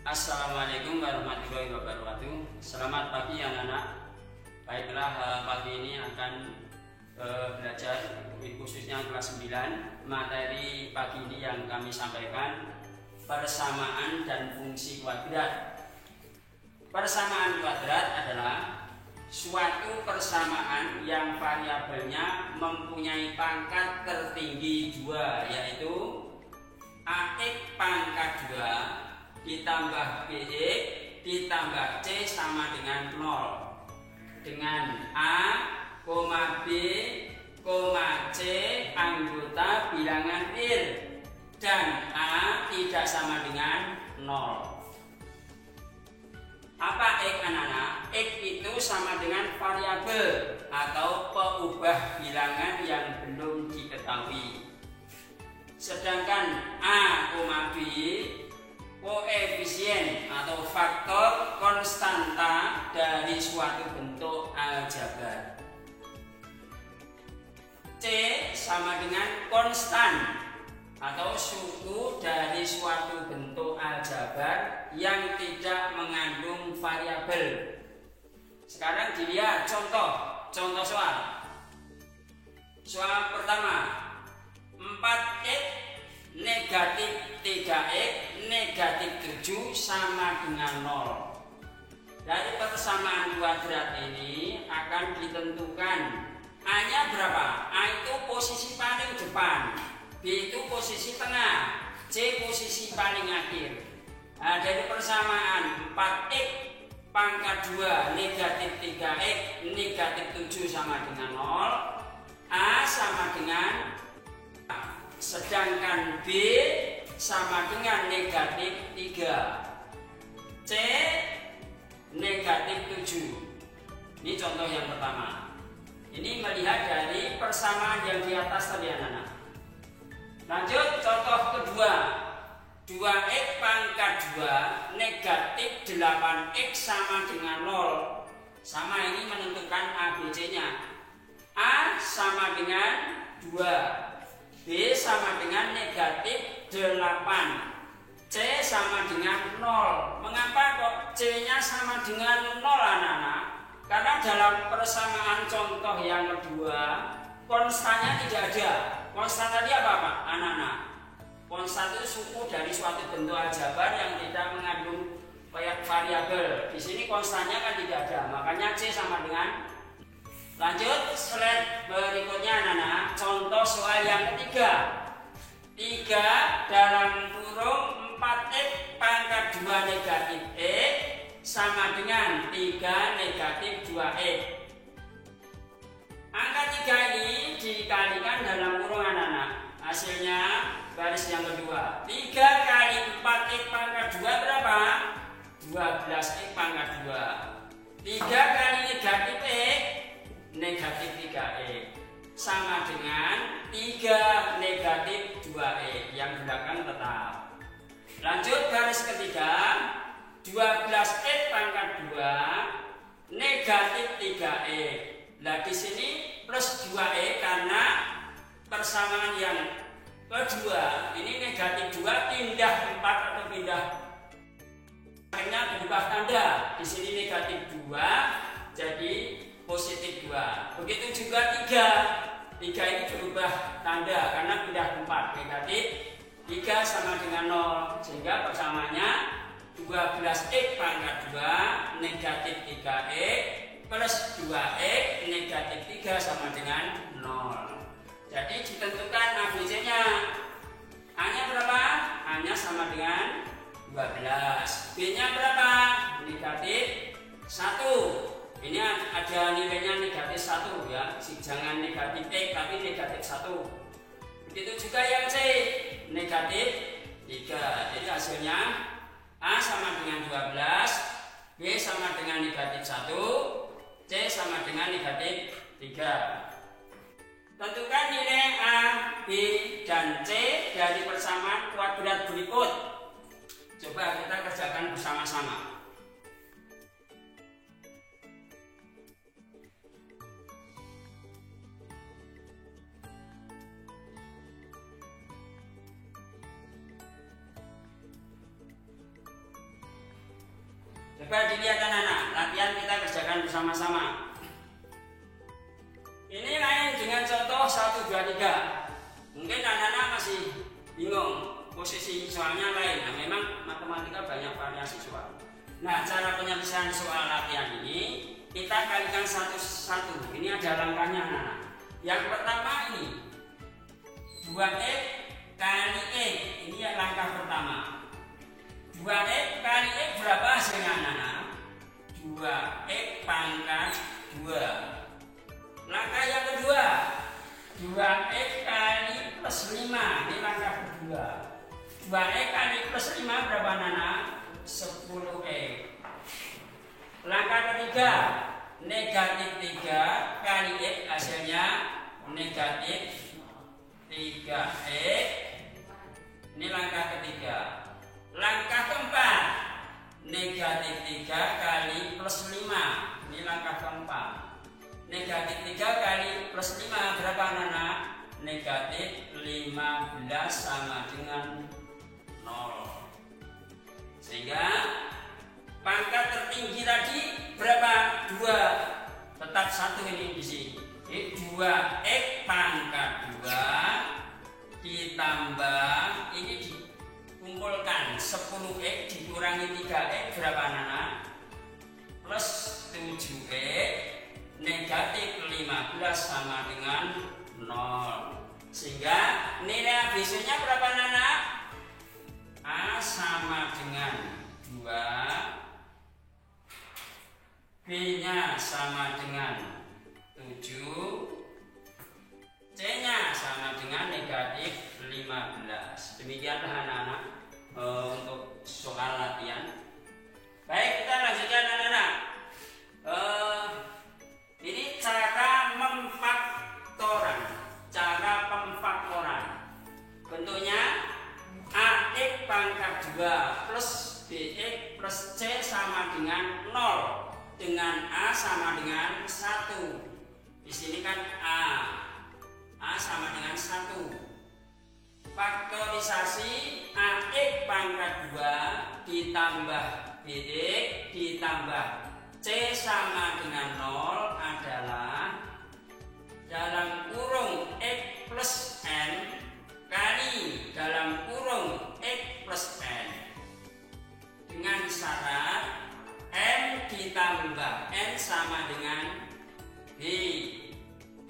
Assalamualaikum warahmatullahi wabarakatuh. Selamat pagi anak-anak. Baiklah, pagi ini akan belajar khususnya kelas 9. Materi pagi ini yang kami sampaikan persamaan dan fungsi kuadrat. Persamaan kuadrat adalah suatu persamaan yang variabelnya mempunyai pangkat tertinggi 2, yaitu AX pangkat 2 ditambah BX ditambah C sama dengan 0, dengan A, B, C anggota bilangan real dan A tidak sama dengan 0. Apa X anak-anak? X itu sama dengan variabel atau pengubah bilangan yang belum diketahui. Sedangkan A, B koefisien atau faktor konstanta dari suatu bentuk aljabar. C sama dengan konstan atau suku dari suatu bentuk aljabar yang tidak mengandung variabel. Sekarang dilihat contoh soal. Soal pertama, 4x negatif 3x negatif 7 sama dengan 0. Dari persamaan kuadrat ini akan ditentukan A-nya berapa? A itu posisi paling depan, B itu posisi tengah, C posisi paling akhir. Nah, dari persamaan 4x pangkat 2 negatif 3x negatif 7 sama dengan 0, A sama dengan, sedangkan B sama dengan negatif 3, C negatif 7. Ini contoh yang pertama. Ini melihat dari persamaan yang di atas tadi anak-anak. Lanjut contoh kedua, 2x pangkat 2 negatif 8x sama dengan 0. Sama, ini menentukan ABC-nya. A sama dengan 2, B sama dengan negatif 8, C sama dengan 0. Mengapa kok C-nya sama dengan 0 anak-anak? Karena dalam persamaan contoh yang kedua konstannya tidak ada. Konstan tadi apa anak-anak? Konstan itu suku dari suatu bentuk aljabar yang tidak mengandung variabel. Di sini konstannya kan tidak ada, makanya C sama dengan. Lanjut slide berikutnya anak-anak, contoh soal yang ketiga. 3 dalam kurung 4x pangkat 2 negatif X sama dengan 3 negatif 2x. Angka 3 ini dikalikan dalam kurung anak-anak. Hasilnya baris yang kedua. 3 kali 4x pangkat 2 berapa? 12x pangkat 2. 3 kali negatif X negatif 3x sama dengan 3 negatif 2x, yang belakang tetap. Lanjut baris ketiga, 12x pangkat 2 negatif 3x. Nah di sini plus 2x karena persamaan yang kedua. Ini negatif 2 pindah 4 atau pindah, akhirnya berubah tanda. Di sini negatif 2 jadi positif 2. Begitu juga 3 ini berubah tanda karena pindah tempat, negatif 3 sama dengan 0, sehingga persamaannya 12x pangkat 2 negatif 3x plus 2x negatif 3 sama dengan 0. Jadi ditentukan ABC-nya. A-nya berapa? A-nya sama dengan 12. B-nya berapa? Negatif 1. Ini ada nilainya negatif 1 ya, jangan negatif X tapi negatif 1. Begitu juga yang C, negatif 3. Jadi hasilnya A sama dengan 12, B sama dengan negatif 1, C sama dengan negatif 3. Tentukan nilai A, B, dan C dari persamaan kuadrat berikut. Coba kita kerjakan bersama-sama. Coba dilihat anak-anak, latihan kita kerjakan bersama-sama. Ini lain dengan contoh 1, 2, 3. Mungkin anak-anak masih bingung, posisi soalnya lain. Nah, memang matematika banyak variasi soal. Nah, cara penyelesaian soal latihan ini kita kalikan satu-satu. Ini ada langkahnya anak-anak. Yang pertama ini 2x kali x. Ini langkah pertama. 2x kali x berapa hasilnya anak-anak? 2x pangkat 2. Langkah yang kedua 2x kali plus 5. Ini langkah kedua. 2x kali plus 5 berapa anak-anak? 10x. Langkah ketiga negatif 3 kali x hasilnya negatif 3x. Ini langkah ketiga. Langkah keempat negatif 3 kali plus 5. Ini langkah keempat. Negatif 3 kali plus 5 berapa anak-anak? Negatif 15 sama dengan 0. Sehingga pangkat tertinggi tadi berapa? 2. Tetap 1 ini di sini. 2x pangkat 2 ditambah ini dikumpulkan 10x dikurangi 3x berapa anak-anak? Plus 7x negatif 15 sama dengan 0. Sehingga nilai ABC-nya berapa anak-anak? A sama dengan 2, B-nya sama dengan 7, C-nya sama dengan negatif 15. Demikianlah anak-anak untuk soal latihan. Baik, kita lanjutkan anak-anak. Ini cara memfaktoran, cara pemfaktoran. Bentuknya AX pangkat 2 plus BX plus C sama dengan 0, dengan A sama dengan 1. Di sini kan A sama dengan 1. Faktorisasi AX pangkat 2 ditambah BX ditambah C sama dengan 0 adalah dalam kurung X plus N kali dalam kurung X plus N dengan syarat M ditambah N sama dengan B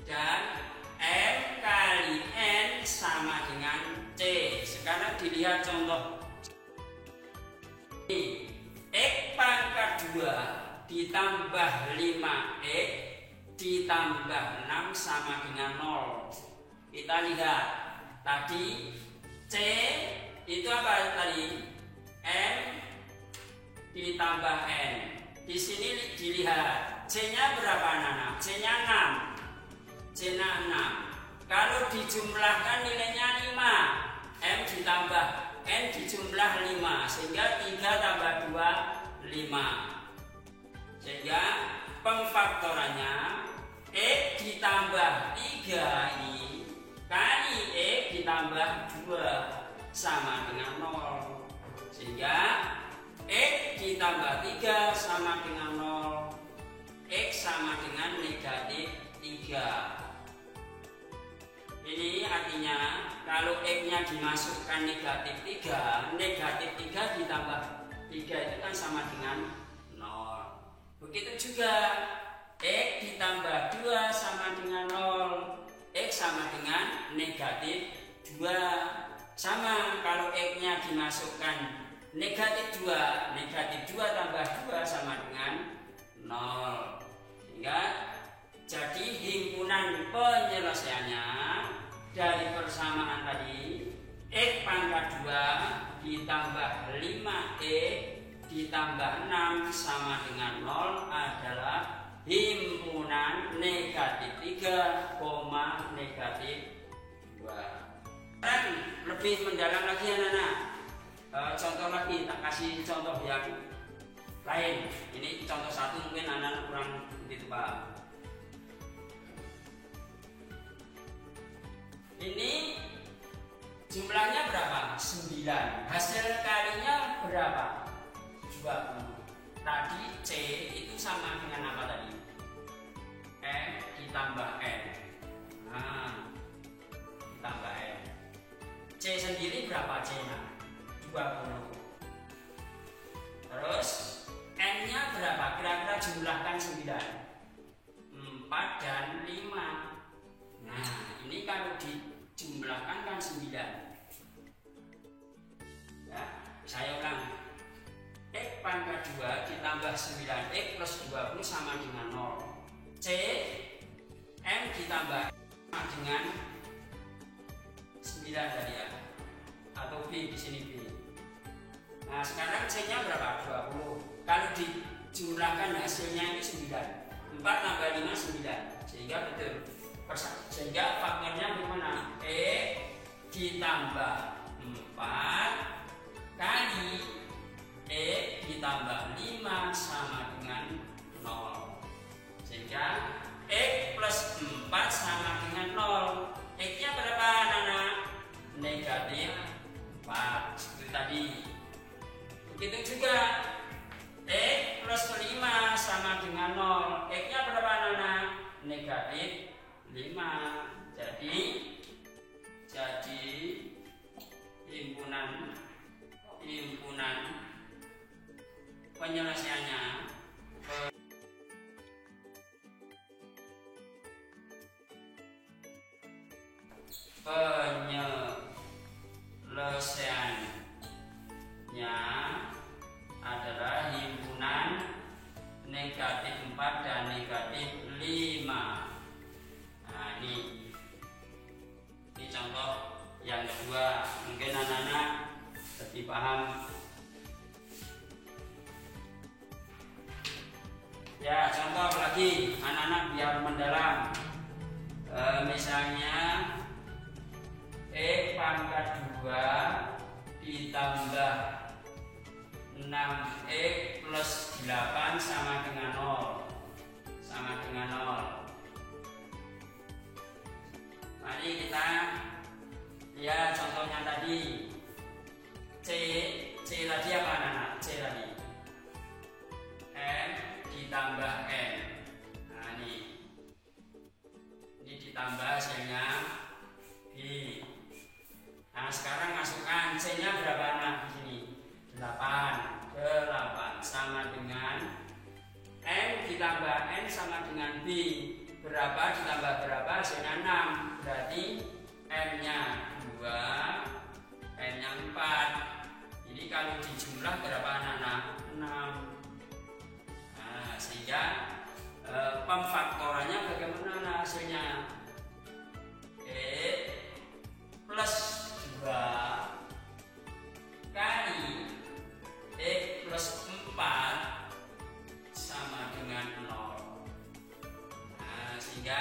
dan M kali N sama dengan C. Sekarang dilihat contoh ini. X pangkat 2 ditambah 5x ditambah 6 sama dengan 0. Kita lihat tadi C itu apa tadi? M ditambah N. Di sini dilihat C-nya berapa anak-anak? C-nya 6. C-nya 6. Kalau dijumlahkan nilainya 5. M ditambah N dijumlah 5 sehingga 3 tambah 2 5. Sehingga pemfaktorannya X ditambah 3 ini kali X ditambah 2 sama dengan 0. Sehingga X ditambah 3 sama dengan 0. X sama dengan negatif 3. Ini artinya kalau X-nya dimasukkan negatif 3, negatif 3 ditambah 3 itu kan sama dengan 0. Begitu juga X ditambah 2 sama dengan 0. X sama dengan negatif 2. Sama kalau X-nya dimasukkan negatif 2, negatif 2 tambah 2 sama dengan 0. Sehingga jadi himpunan penyelesaiannya dari persamaan tadi X pangkat 2 ditambah 5x ditambah 6 sama dengan 0 adalah himpunan negatif 3, negatif 2. Sekarang lebih mendalam lagi anak-anak. Contoh lagi, tak kasih contoh yang lain. Ini contoh 1 mungkin anak-anak kurang begitu paham. Ini jumlahnya berapa? 9. Hasil kalinya berapa? 20. Tadi C itu sama dengan apa tadi? M ditambah N. Nah, ditambah N. C sendiri berapa C-nya? 20. Terus N-nya berapa? Kira-kira jumlahkan 9. 4 dan 5. Nah, ini kalau dijumlahkan kan 9. Ya, saya ulang. X pangkat 2 ditambah 9X plus 20 sama dengan 0. C, M ditambah sama dengan 9 tadi ya. Atau B di sini B. Nah, sekarang C-nya berapa? 20. Kalau dijumlahkan hasilnya ini 9. 4 tambah 5 9. Sehingga betul. Sehingga faktornya bagaimana? X ditambah 4 kali X ditambah 5 sama dengan 0. Sehingga X plus 4 sama dengan 0. X-nya berapa anak-anak? Negatif 4. Seperti tadi. Begitu juga X plus 5 sama dengan 0. X-nya berapa anak-anak? Negatif 5. Jadi himpunan penyelesaiannya adalah himpunan negatif 4 dan negatif 5. Nah, ini contoh yang kedua. Mungkin anak-anak lebih paham. Ya, contoh lagi anak-anak biar mendalam. Misalnya X pangkat 2 ditambah 6X plus 8 sama dengan 0. Sama dengan 0. Mari kita lihat contohnya tadi. C tadi apa anak-anak? C tadi M ditambah N. Nah, ini ditambah hasilnya B. Nah, sekarang masukkan C-nya berapa anak di sini? 8 sama dengan N ditambah N sama dengan B. Berapa ditambah berapa? Hasilnya 6. Berarti M-nya 2, N-nya 4. Jadi kalau dijumlah berapa anak-anak? 6. Nah, sehingga pemfaktorannya bagaimana hasilnya? X plus 2 kali X plus 4 sama dengan 0. Nah, sehingga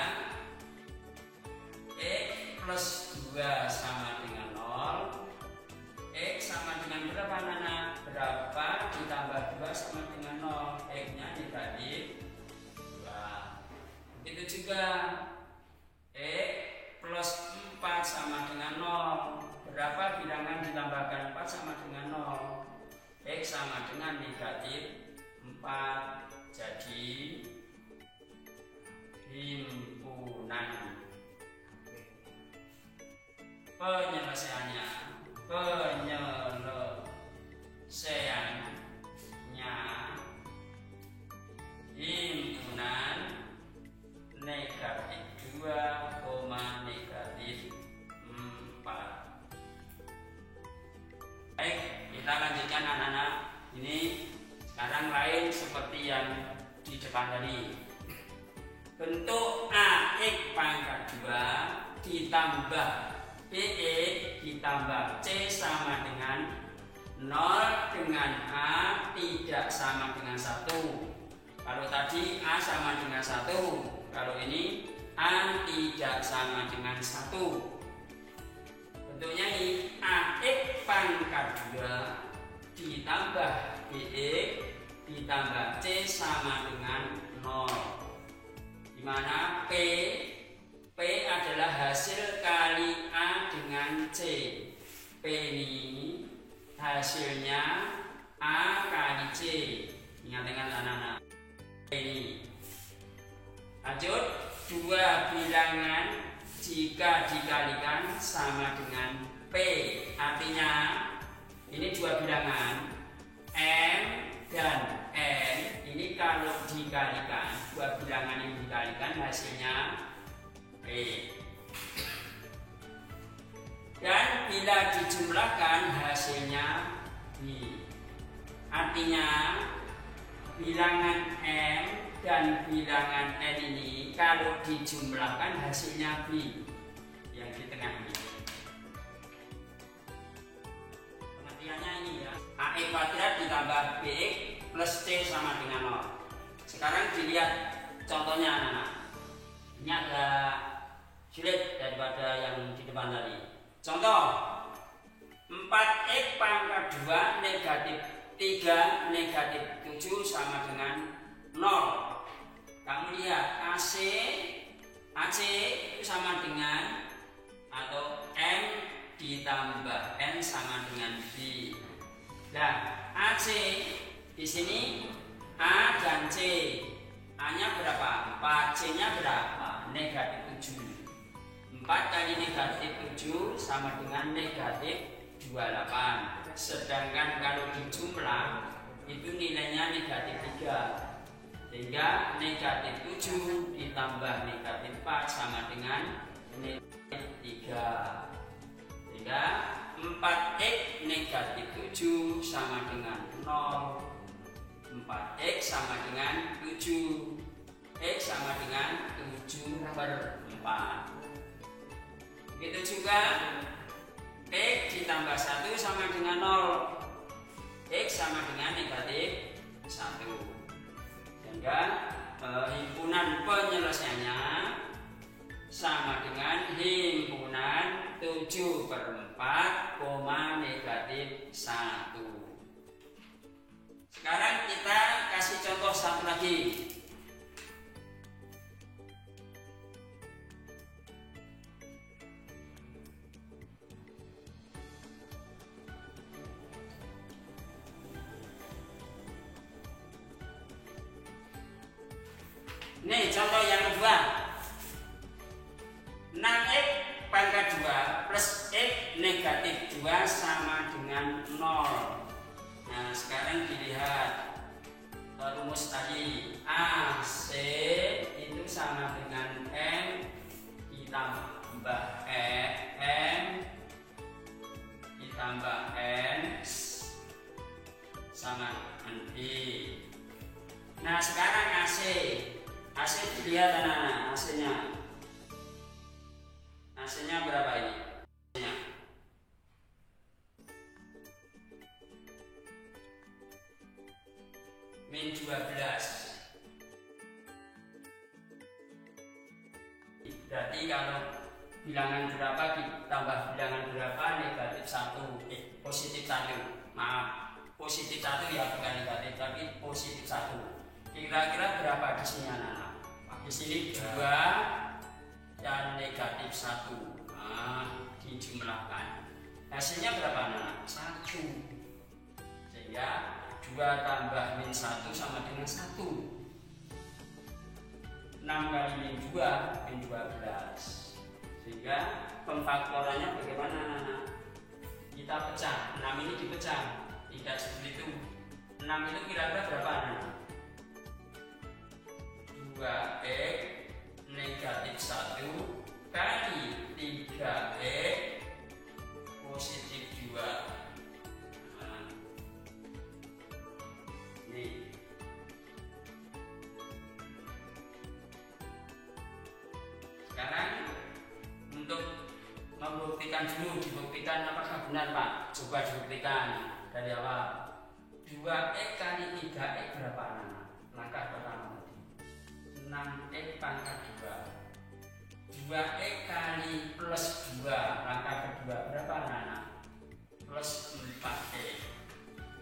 X plus 2 sama dengan 0. X sama dengan berapa anak-anak? Berapa ditambah 2 sama dengan 0. X-nya negatif 2. Begitu juga X plus 4 sama dengan 0. Berapa bilangan ditambahkan 4 sama dengan 0? X sama dengan negatif 4. Jadi himpunan penyelesaiannya himpunan negatif 2, negatif 4. Baik, kita lanjutkan anak-anak. Ini sekarang lain seperti yang di depan tadi. Bentuk AX pangkat 2 ditambah BX ditambah C sama dengan 0 dengan A tidak sama dengan 1. Kalau tadi A sama dengan 1, kalau ini A tidak sama dengan 1. Bentuknya ini AX pangkat 2 ditambah BX ditambah C sama dengan 0. Dimana P adalah hasil kali A dengan C. P ini hasilnya A kali C. Ingat-ingat anak-anak. Ini. Lanjut, dua bilangan jika dikalikan sama dengan P. Artinya ini dua bilangan M dan N. Ini kalau dikalikan, dua bilangan ini dikalikan hasilnya P. Dan bila dijumlahkan hasilnya B. Artinya bilangan M dan bilangan N ini kalau dijumlahkan hasilnya B yang di tengah ini. Pengertiannya ini ya, AX kuadrat ditambah BX plus C sama dengan 0. Sekarang dilihat contohnya anak-anak. Ini agak sulit daripada yang di depan tadi. Contoh 4x pangkat 2 negatif 3 negatif 7 sama dengan 0. Kamu lihat AC itu sama dengan atau M ditambah N sama dengan B. Nah, AC di sini A dan C. A-nya berapa? 4, C-nya berapa? Negatif 7. 4 kali negatif 7 sama dengan negatif 28. Sedangkan kalau dijumlah itu nilainya negatif 3. Sehingga negatif 7 ditambah negatif 4 sama dengan negatif 3. Sehingga 4x negatif 7 sama dengan 0. 4x sama dengan 7. X sama dengan 7/4. Begitu juga X ditambah 1 sama dengan 0. X sama dengan negatif 1. Sehingga himpunan penyelesaiannya sama dengan himpunan 7/4, negatif 1. Sekarang kita kasih contoh satu lagi. Nih contoh yang kedua, 6x pangkat 2 plus x negatif 2 sama dengan 0. Nah sekarang dilihat rumus tadi, AC itu sama dengan M ditambah M ditambah N sama dengan B. Nah sekarang AC dilihat anak-anak, AC-nya berapa ini? Min 12. Berarti kalau bilangan berapa ditambah bilangan berapa negatif 1, positif 1. Maaf, positif 1 ya, bukan negatif tapi positif 1. Kira-kira berapa di sini anak-anak? Di sini 2 dan negatif 1. Nah, dijumlahkan. Hasilnya berapa anak-anak? 1. Sehingga 2 tambah min 1 sama dengan 1. 6 kali min 2, min 12. Sehingga pemfaktorannya bagaimana anak-anak? Kita pecah, 6 ini dipecah. Tidak seperti itu. 6 itu kira-kira berapa anak-anak? 2x negatif 1 kali 3x positif 2. Nah, ini. Sekarang untuk membuktikan dulu, dibuktikan apakah benar Pak? Coba dibuktikan dari awal. 2x kali 3x berapa anak? Langkah pertama. 6x pangkat 2. 2x kali plus 2, langkah kedua berapa anak-anak? Plus 4x.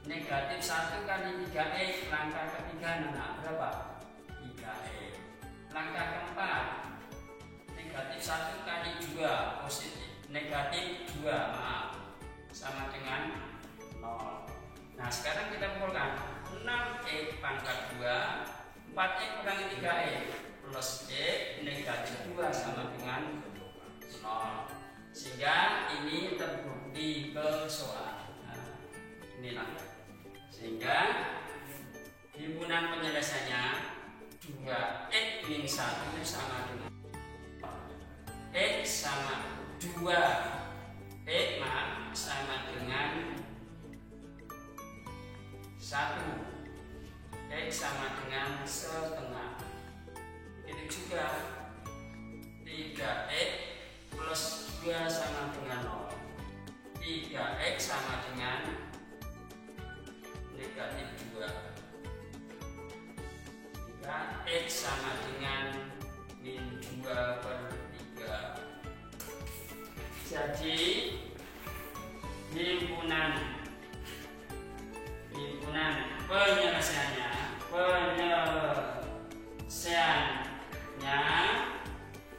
Negatif 1 kali 3x, langkah ketiga anak-anak berapa? 3x. Langkah keempat, negatif 1 kali 2 positif, negatif 2 maaf, sama dengan 0. Nah sekarang kita kumpulkan 6 6x pangkat 2, 4x kurangi 3x plus x negatif 2 sama dengan 0. Sehingga ini terbukti persoalan. Nah, inilah. Sehingga himpunan penyelesaiannya 2x min 1 sama dengan x sama 2 x sama dengan 1, x sama dengan setengah. Itu juga 3x plus 2 sama dengan 0. 3x sama dengan negatif 2. 3x sama dengan min 2/3. Jadi himpunan penyelesaiannya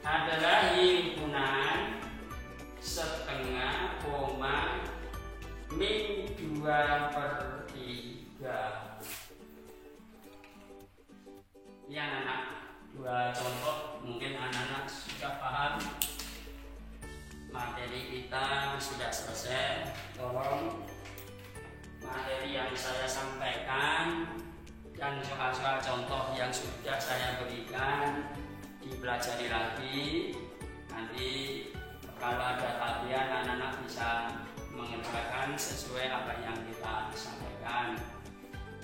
adalah himpunan setengah koma min 2/3. Ini anak-anak, dua contoh, mungkin anak-anak sudah paham. Materi kita sudah selesai. Tolong materi yang saya sampaikan dan soal-soal contoh yang sudah saya berikan dipelajari lagi. Nanti kalau ada latihan, anak-anak bisa mengerjakan sesuai apa yang kita sampaikan.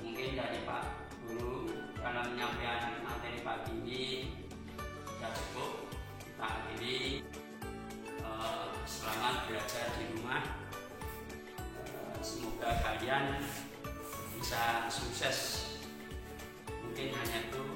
Mungkin dari Pak Guru kalau menyampaikan materi pagi ini sudah cukup. Kita akhiri. Selamat belajar di rumah. Semoga kalian bisa sukses. Mungkin hanya itu.